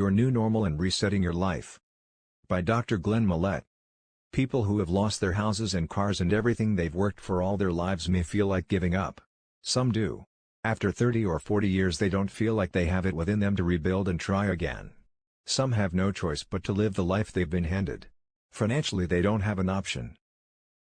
Your New Normal and Resetting Your Life. By Dr. Glenn Mollette. People who have lost their houses and cars and everything they've worked for all their lives may feel like giving up. Some do. After 30 or 40 years they don't feel like they have it within them to rebuild and try again. Some have no choice but to live the life they've been handed. Financially they don't have an option.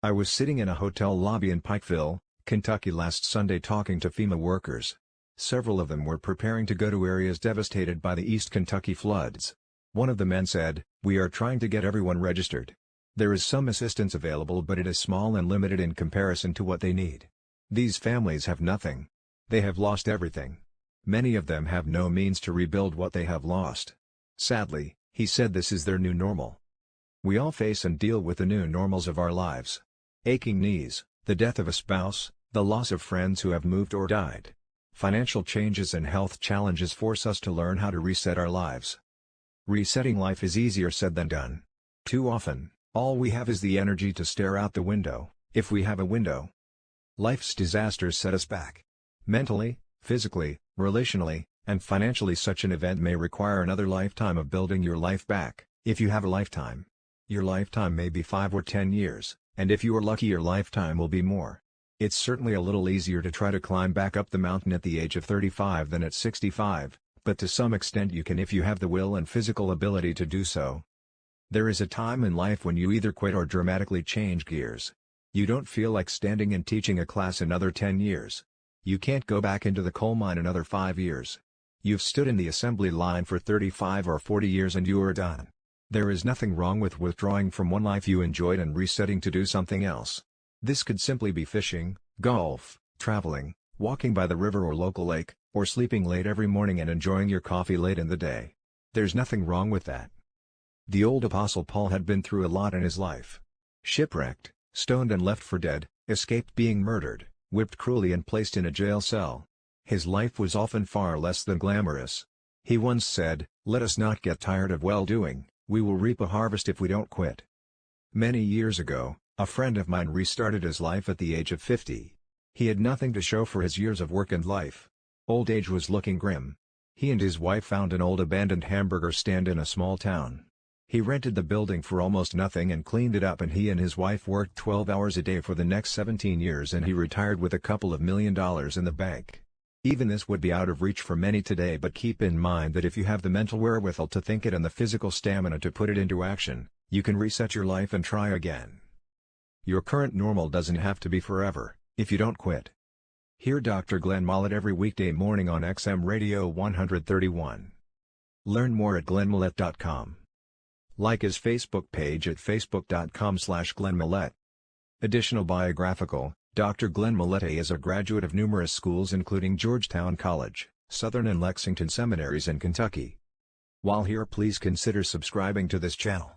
I was sitting in a hotel lobby in Pikeville, Kentucky last Sunday talking to FEMA workers. Several of them were preparing to go to areas devastated by the East Kentucky floods. One of the men said, "We are trying to get everyone registered. There is some assistance available but it is small and limited in comparison to what they need. These families have nothing. They have lost everything. Many of them have no means to rebuild what they have lost." Sadly, he said this is their new normal. We all face and deal with the new normals of our lives. Aching knees, the death of a spouse, the loss of friends who have moved or died. Financial changes and health challenges force us to learn how to reset our lives. Resetting life is easier said than done. Too often, all we have is the energy to stare out the window, if we have a window. Life's disasters set us back. Mentally, physically, relationally, and financially. Such an event may require another lifetime of building your life back, if you have a lifetime. Your lifetime may be 5 or 10 years, and if you are lucky your lifetime will be more. It's certainly a little easier to try to climb back up the mountain at the age of 35 than at 65, but to some extent you can if you have the will and physical ability to do so. There is a time in life when you either quit or dramatically change gears. You don't feel like standing and teaching a class another 10 years. You can't go back into the coal mine another 5 years. You've stood in the assembly line for 35 or 40 years and you are done. There is nothing wrong with withdrawing from one life you enjoyed and resetting to do something else. This could simply be fishing, golf, traveling, walking by the river or local lake, or sleeping late every morning and enjoying your coffee late in the day. There's nothing wrong with that. The old Apostle Paul had been through a lot in his life. Shipwrecked, stoned and left for dead, escaped being murdered, whipped cruelly and placed in a jail cell. His life was often far less than glamorous. He once said, "Let us not get tired of well-doing, we will reap a harvest if we don't quit." Many years ago, a friend of mine restarted his life at the age of 50. He had nothing to show for his years of work and life. Old age was looking grim. He and his wife found an old abandoned hamburger stand in a small town. He rented the building for almost nothing and cleaned it up, and he and his wife worked 12 hours a day for the next 17 years, and he retired with a couple of $1 million in the bank. Even this would be out of reach for many today, but keep in mind that if you have the mental wherewithal to think it and the physical stamina to put it into action, you can reset your life and try again. Your current normal doesn't have to be forever, if you don't quit. Hear Dr. Glenn Mollette every weekday morning on XM Radio 131. Learn more at glennmollette.com. Like his Facebook page at facebook.com/GlennMollette. Additional biographical, Dr. Glenn Mollette is a graduate of numerous schools including Georgetown College, Southern and Lexington Seminaries in Kentucky. While here, please consider subscribing to this channel.